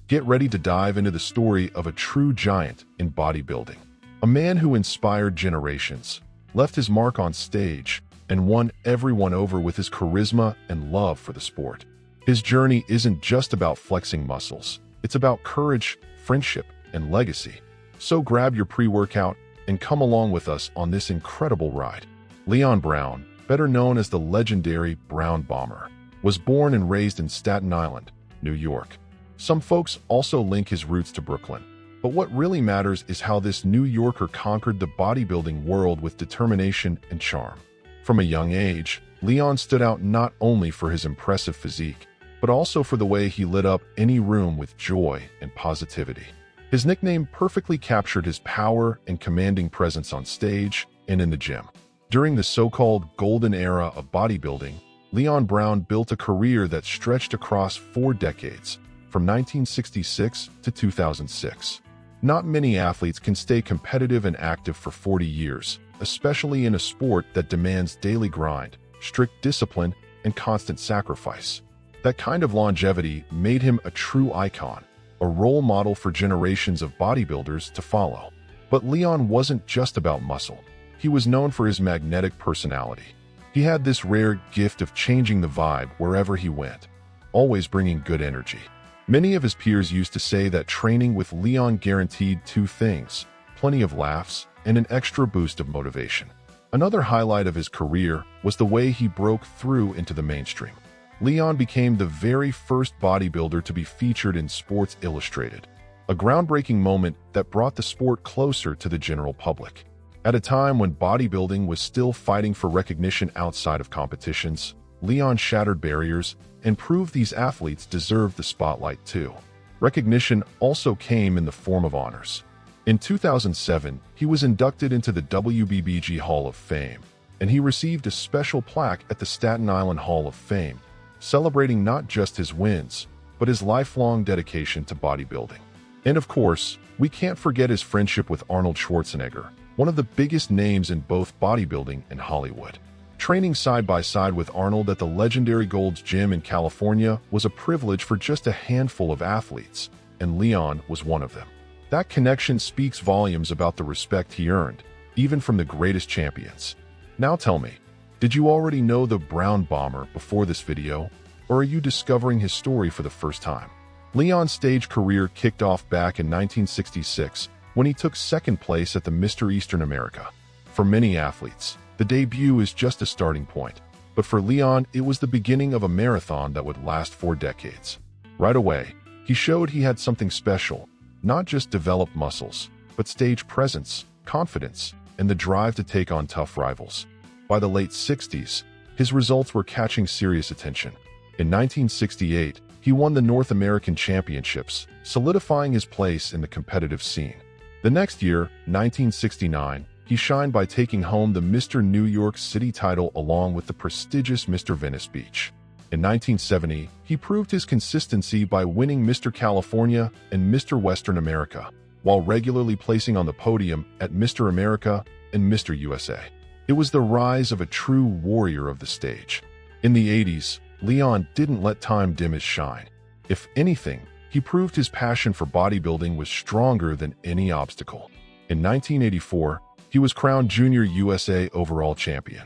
Get ready to dive into the story of a true giant in bodybuilding. A man who inspired generations, left his mark on stage, and won everyone over with his charisma and love for the sport. His journey isn't just about flexing muscles. It's about courage, friendship, and legacy. So grab your pre-workout and come along with us on this incredible ride. Leon Brown, better known as the legendary Brown Bomber, was born and raised in Staten Island, New York. Some folks also link his roots to Brooklyn, but what really matters is how this New Yorker conquered the bodybuilding world with determination and charm. From a young age, Leon stood out not only for his impressive physique, but also for the way he lit up any room with joy and positivity. His nickname perfectly captured his power and commanding presence on stage and in the gym. During the so-called golden era of bodybuilding, Leon Brown built a career that stretched across 4 decades, from 1966 to 2006. Not many athletes can stay competitive and active for 40 years, especially in a sport that demands daily grind, strict discipline, and constant sacrifice. That kind of longevity made him a true icon, a role model for generations of bodybuilders to follow. But Leon wasn't just about muscle. He was known for his magnetic personality. He had this rare gift of changing the vibe wherever he went, always bringing good energy. Many of his peers used to say that training with Leon guaranteed 2 things: plenty of laughs and an extra boost of motivation. Another highlight of his career was the way he broke through into the mainstream. Leon became the very first bodybuilder to be featured in Sports Illustrated, a groundbreaking moment that brought the sport closer to the general public. At a time when bodybuilding was still fighting for recognition outside of competitions, Leon shattered barriers and proved these athletes deserved the spotlight too. Recognition also came in the form of honors. In 2007, he was inducted into the WBBG Hall of Fame, and he received a special plaque at the Staten Island Hall of Fame, celebrating not just his wins, but his lifelong dedication to bodybuilding. And of course, we can't forget his friendship with Arnold Schwarzenegger, one of the biggest names in both bodybuilding and Hollywood. Training side by side with Arnold at the legendary Gold's Gym in California was a privilege for just a handful of athletes, and Leon was one of them. That connection speaks volumes about the respect he earned, even from the greatest champions. Now tell me, did you already know the Brown Bomber before this video, or are you discovering his story for the first time? Leon's stage career kicked off back in 1966 when he took 2nd place at the Mr. Eastern America. For many athletes, the debut is just a starting point, but for Leon, it was the beginning of a marathon that would last 4 decades. Right away, he showed he had something special, not just developed muscles, but stage presence, confidence, and the drive to take on tough rivals. By the late 60s, his results were catching serious attention. In 1968, he won the North American Championships, solidifying his place in the competitive scene. The next year, 1969, he shined by taking home the Mr. New York City title along with the prestigious Mr. Venice Beach. In 1970, he proved his consistency by winning Mr. California and Mr. Western America, while regularly placing on the podium at Mr. America and Mr. USA. It was the rise of a true warrior of the stage. In the 80s, Leon didn't let time dim his shine. If anything, he proved his passion for bodybuilding was stronger than any obstacle. In 1984, he was crowned Junior USA Overall Champion.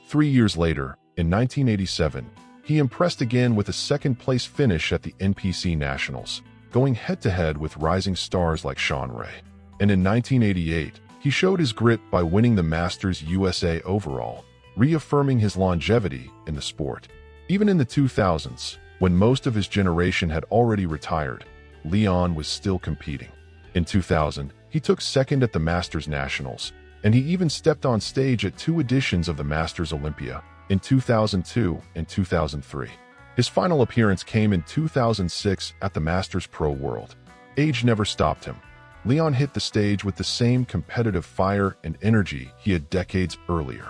3 years later, in 1987, he impressed again with a 2nd-place finish at the NPC Nationals, going head-to-head with rising stars like Shawn Ray. And in 1988, he showed his grit by winning the Masters USA Overall, reaffirming his longevity in the sport. Even in the 2000s, when most of his generation had already retired, Leon was still competing. In 2000, he took 2nd at the Masters Nationals, and he even stepped on stage at 2 editions of the Masters Olympia, in 2002 and 2003. His final appearance came in 2006 at the Masters Pro World. Age never stopped him. Leon hit the stage with the same competitive fire and energy he had decades earlier.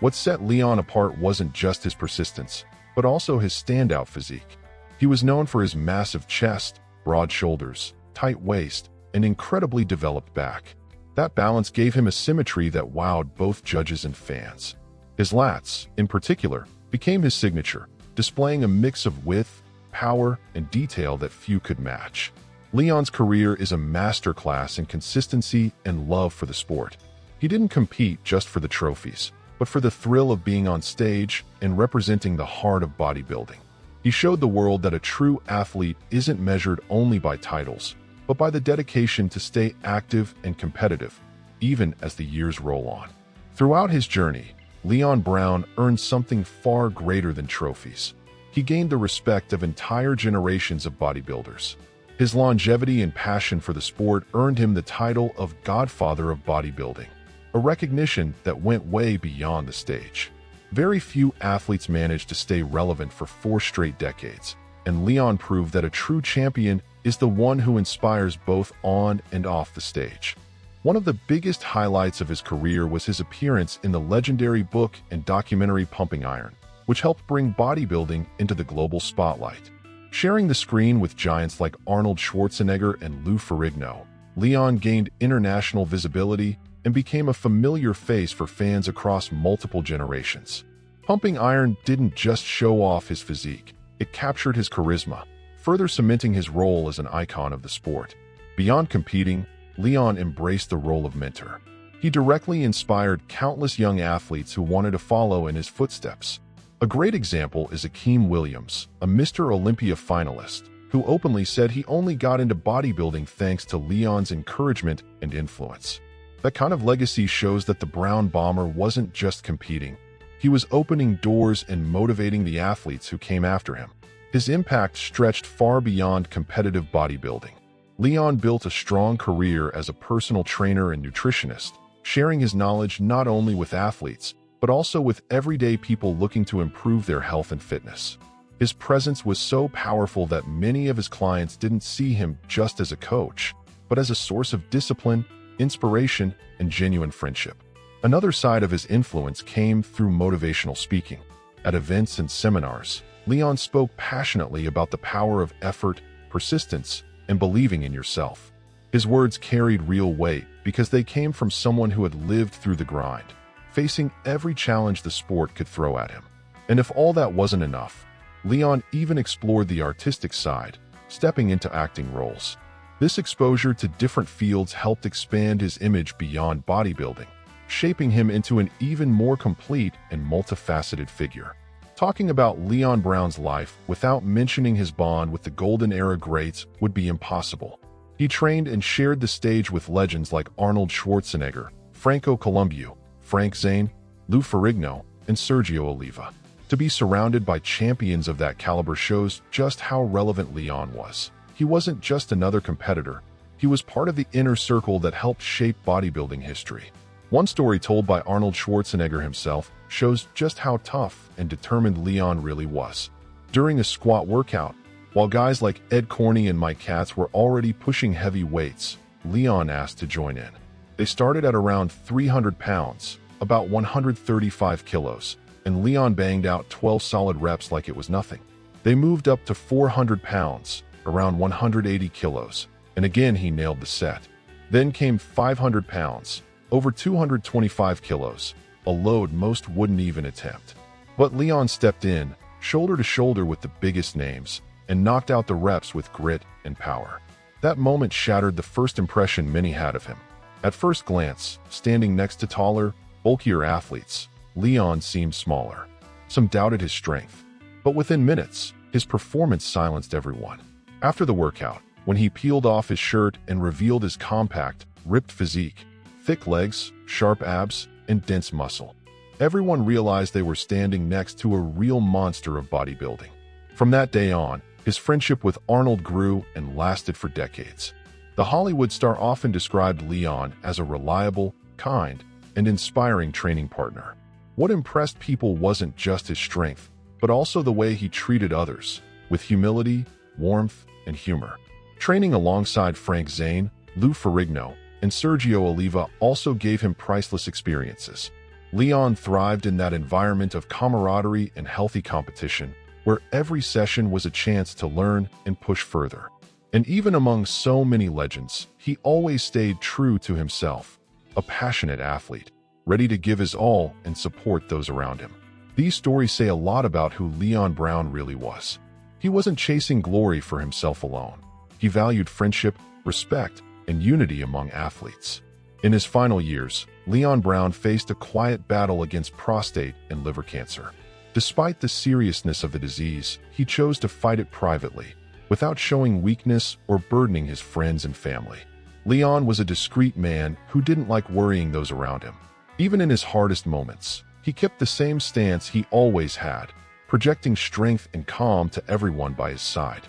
What set Leon apart wasn't just his persistence, but also his standout physique. He was known for his massive chest, broad shoulders, tight waist, and incredibly developed back. That balance gave him a symmetry that wowed both judges and fans. His lats, in particular, became his signature, displaying a mix of width, power, and detail that few could match. Leon's career is a masterclass in consistency and love for the sport. He didn't compete just for the trophies, but for the thrill of being on stage and representing the heart of bodybuilding. He showed the world that a true athlete isn't measured only by titles, but by the dedication to stay active and competitive, even as the years roll on. Throughout his journey, Leon Brown earned something far greater than trophies. He gained the respect of entire generations of bodybuilders. His longevity and passion for the sport earned him the title of Godfather of Bodybuilding, a recognition that went way beyond the stage. Very few athletes manage to stay relevant for 4 straight decades, and Leon proved that a true champion is the one who inspires both on and off the stage. One of the biggest highlights of his career was his appearance in the legendary book and documentary Pumping Iron, which helped bring bodybuilding into the global spotlight. Sharing the screen with giants like Arnold Schwarzenegger and Lou Ferrigno, Leon gained international visibility and became a familiar face for fans across multiple generations. Pumping Iron didn't just show off his physique, it captured his charisma, further cementing his role as an icon of the sport. Beyond competing, Leon embraced the role of mentor. He directly inspired countless young athletes who wanted to follow in his footsteps. A great example is Akeem Williams, a Mr. Olympia finalist, who openly said he only got into bodybuilding thanks to Leon's encouragement and influence. That kind of legacy shows that the Brown Bomber wasn't just competing. He was opening doors and motivating the athletes who came after him. His impact stretched far beyond competitive bodybuilding. Leon built a strong career as a personal trainer and nutritionist, sharing his knowledge not only with athletes, but also with everyday people looking to improve their health and fitness. His presence was so powerful that many of his clients didn't see him just as a coach, but as a source of discipline, inspiration, and genuine friendship. Another side of his influence came through motivational speaking. At events and seminars, Leon spoke passionately about the power of effort, persistence, and believing in yourself. His words carried real weight because they came from someone who had lived through the grind, facing every challenge the sport could throw at him. And if all that wasn't enough, Leon even explored the artistic side, stepping into acting roles. This exposure to different fields helped expand his image beyond bodybuilding, shaping him into an even more complete and multifaceted figure. Talking about Leon Brown's life without mentioning his bond with the Golden Era greats would be impossible. He trained and shared the stage with legends like Arnold Schwarzenegger, Franco Columbu, Frank Zane, Lou Ferrigno, and Sergio Oliva. To be surrounded by champions of that caliber shows just how relevant Leon was. He wasn't just another competitor, he was part of the inner circle that helped shape bodybuilding history. One story told by Arnold Schwarzenegger himself shows just how tough and determined Leon really was. During a squat workout, while guys like Ed Corney and Mike Katz were already pushing heavy weights, Leon asked to join in. They started at around 300 pounds, about 135 kilos, and Leon banged out 12 solid reps like it was nothing. They moved up to 400 pounds, around 180 kilos, and again he nailed the set. Then came 500 pounds, over 225 kilos, a load most wouldn't even attempt. But Leon stepped in, shoulder to shoulder with the biggest names, and knocked out the reps with grit and power. That moment shattered the first impression many had of him. At first glance, standing next to taller, bulkier athletes, Leon seemed smaller. Some doubted his strength. But within minutes, his performance silenced everyone. After the workout, when he peeled off his shirt and revealed his compact, ripped physique, thick legs, sharp abs, and dense muscle, everyone realized they were standing next to a real monster of bodybuilding. From that day on, his friendship with Arnold grew and lasted for decades. The Hollywood star often described Leon as a reliable, kind, and inspiring training partner. What impressed people wasn't just his strength, but also the way he treated others, with humility, warmth, and humor. Training alongside Frank Zane, Lou Ferrigno, and Sergio Oliva also gave him priceless experiences. Leon thrived in that environment of camaraderie and healthy competition, where every session was a chance to learn and push further. And even among so many legends, he always stayed true to himself, a passionate athlete, ready to give his all and support those around him. These stories say a lot about who Leon Brown really was. He wasn't chasing glory for himself alone. He valued friendship, respect, and unity among athletes. In his final years, Leon Brown faced a quiet battle against prostate and liver cancer. Despite the seriousness of the disease, he chose to fight it privately, without showing weakness or burdening his friends and family. Leon was a discreet man who didn't like worrying those around him. Even in his hardest moments, he kept the same stance he always had, projecting strength and calm to everyone by his side.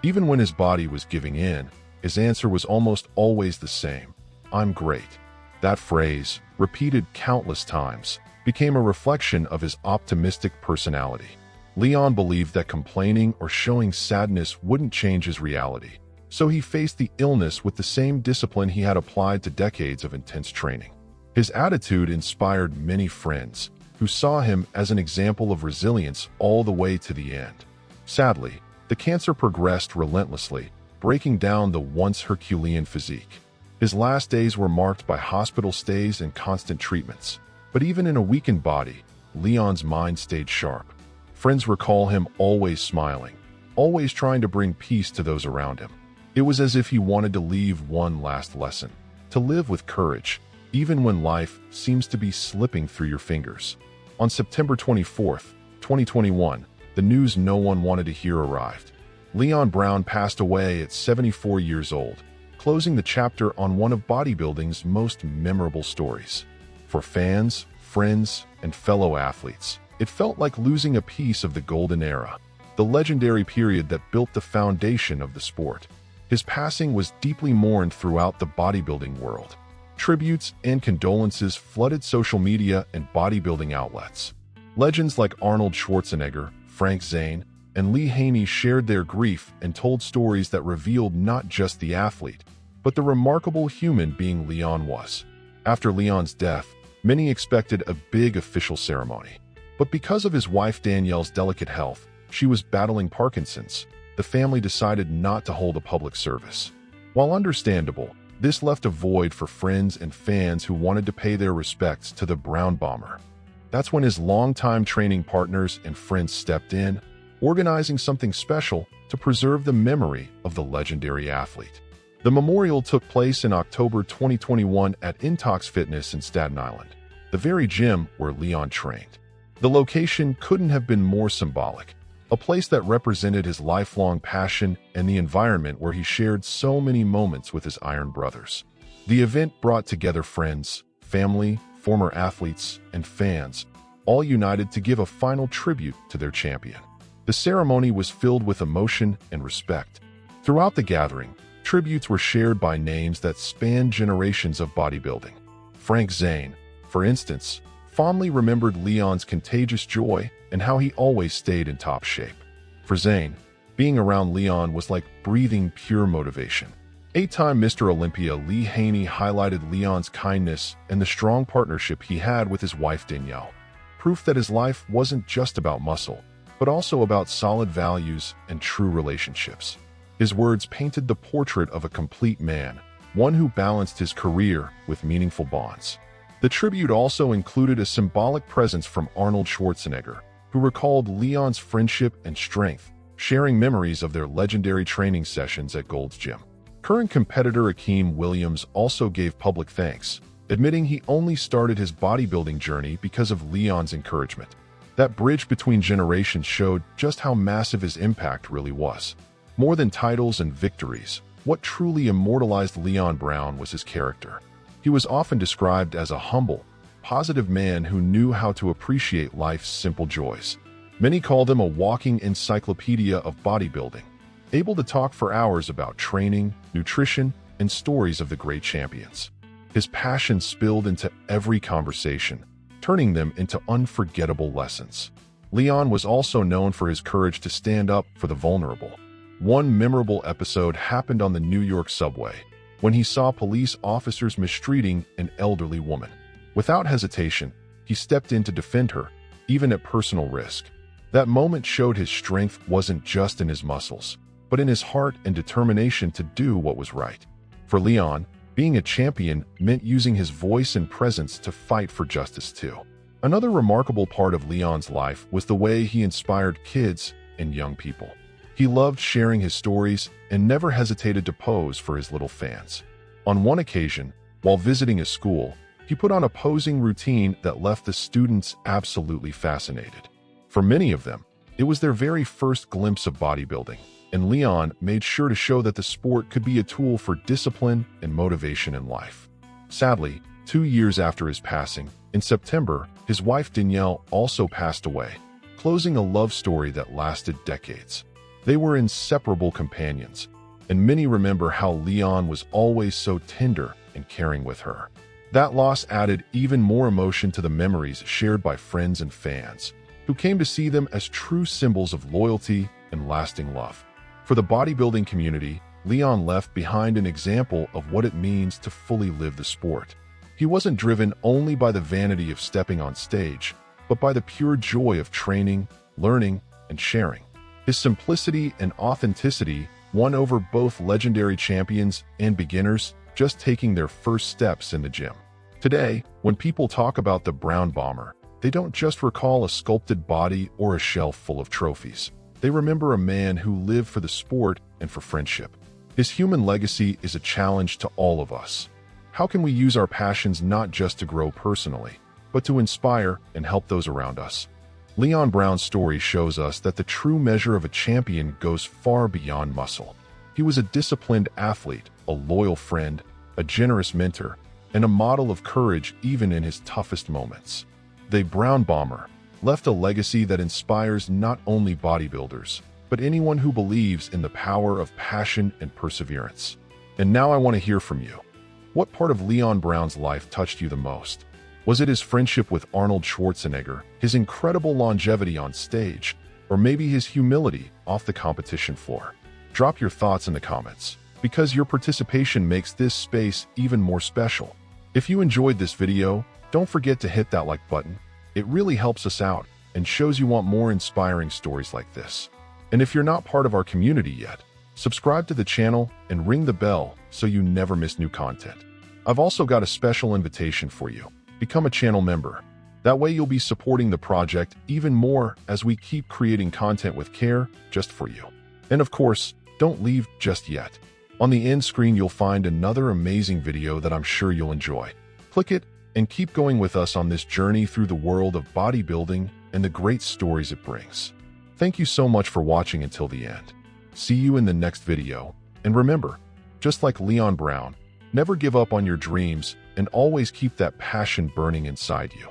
Even when his body was giving in, his answer was almost always the same: "I'm great." That phrase, repeated countless times, became a reflection of his optimistic personality. Leon believed that complaining or showing sadness wouldn't change his reality, so he faced the illness with the same discipline he had applied to decades of intense training. His attitude inspired many friends, who saw him as an example of resilience all the way to the end. Sadly, the cancer progressed relentlessly, breaking down the once Herculean physique. His last days were marked by hospital stays and constant treatments. But even in a weakened body, Leon's mind stayed sharp. Friends recall him always smiling, always trying to bring peace to those around him. It was as if he wanted to leave one last lesson: to live with courage, even when life seems to be slipping through your fingers. On September 24th, 2021, the news no one wanted to hear arrived. Leon Brown passed away at 74 years old, closing the chapter on one of bodybuilding's most memorable stories. For fans, friends, and fellow athletes, it felt like losing a piece of the golden era, the legendary period that built the foundation of the sport. His passing was deeply mourned throughout the bodybuilding world. Tributes and condolences flooded social media and bodybuilding outlets. Legends like Arnold Schwarzenegger, Frank Zane, and Lee Haney shared their grief and told stories that revealed not just the athlete, but the remarkable human being Leon was. After Leon's death, many expected a big official ceremony. But because of his wife Danielle's delicate health, she was battling Parkinson's, the family decided not to hold a public service. While understandable, this left a void for friends and fans who wanted to pay their respects to the Brown Bomber. That's when his longtime training partners and friends stepped in, organizing something special to preserve the memory of the legendary athlete. The memorial took place in October 2021 at Intox Fitness in Staten Island, the very gym where Leon trained. The location couldn't have been more symbolic, a place that represented his lifelong passion and the environment where he shared so many moments with his Iron brothers. The event brought together friends, family, former athletes, and fans, all united to give a final tribute to their champion. The ceremony was filled with emotion and respect. Throughout the gathering, tributes were shared by names that spanned generations of bodybuilding. Frank Zane, for instance, fondly remembered Leon's contagious joy and how he always stayed in top shape. For Zane, being around Leon was like breathing pure motivation. Eight-time Mr. Olympia Lee Haney highlighted Leon's kindness and the strong partnership he had with his wife Danielle, proof that his life wasn't just about muscle, but also about solid values and true relationships. His words painted the portrait of a complete man, one who balanced his career with meaningful bonds. The tribute also included a symbolic presence from Arnold Schwarzenegger, who recalled Leon's friendship and strength, sharing memories of their legendary training sessions at Gold's Gym. Current competitor Akeem Williams also gave public thanks, admitting he only started his bodybuilding journey because of Leon's encouragement. That bridge between generations showed just how massive his impact really was. More than titles and victories, what truly immortalized Leon Brown was his character. He was often described as a humble, positive man who knew how to appreciate life's simple joys. Many called him a walking encyclopedia of bodybuilding, able to talk for hours about training, nutrition, and stories of the great champions. His passion spilled into every conversation, turning them into unforgettable lessons. Leon was also known for his courage to stand up for the vulnerable. One memorable episode happened on the New York subway, when he saw police officers mistreating an elderly woman. Without hesitation, he stepped in to defend her, even at personal risk. That moment showed his strength wasn't just in his muscles, but in his heart and determination to do what was right. For Leon, being a champion meant using his voice and presence to fight for justice too. Another remarkable part of Leon's life was the way he inspired kids and young people. He loved sharing his stories and never hesitated to pose for his little fans. On one occasion, while visiting a school, he put on a posing routine that left the students absolutely fascinated. For many of them, it was their very first glimpse of bodybuilding, and Leon made sure to show that the sport could be a tool for discipline and motivation in life. Sadly, 2 years after his passing, in September, his wife Danielle also passed away, closing a love story that lasted decades. They were inseparable companions, and many remember how Leon was always so tender and caring with her. That loss added even more emotion to the memories shared by friends and fans, who came to see them as true symbols of loyalty and lasting love. For the bodybuilding community, Leon left behind an example of what it means to fully live the sport. He wasn't driven only by the vanity of stepping on stage, but by the pure joy of training, learning, and sharing. His simplicity and authenticity won over both legendary champions and beginners just taking their first steps in the gym. Today, when people talk about the Brown Bomber, they don't just recall a sculpted body or a shelf full of trophies. They remember a man who lived for the sport and for friendship. His human legacy is a challenge to all of us. How can we use our passions not just to grow personally, but to inspire and help those around us? Leon Brown's story shows us that the true measure of a champion goes far beyond muscle. He was a disciplined athlete, a loyal friend, a generous mentor, and a model of courage even in his toughest moments. The Brown Bomber left a legacy that inspires not only bodybuilders, but anyone who believes in the power of passion and perseverance. And now I want to hear from you. What part of Leon Brown's life touched you the most? Was it his friendship with Arnold Schwarzenegger, his incredible longevity on stage, or maybe his humility off the competition floor? Drop your thoughts in the comments, because your participation makes this space even more special. If you enjoyed this video, don't forget to hit that like button. It really helps us out and shows you want more inspiring stories like this. And if you're not part of our community yet, subscribe to the channel and ring the bell so you never miss new content. I've also got a special invitation for you. Become a channel member. That way you'll be supporting the project even more as we keep creating content with care just for you. And of course, don't leave just yet. On the end screen, you'll find another amazing video that I'm sure you'll enjoy. Click it and keep going with us on this journey through the world of bodybuilding and the great stories it brings. Thank you so much for watching until the end. See you in the next video. And remember, just like Leon Brown, never give up on your dreams and always keep that passion burning inside you.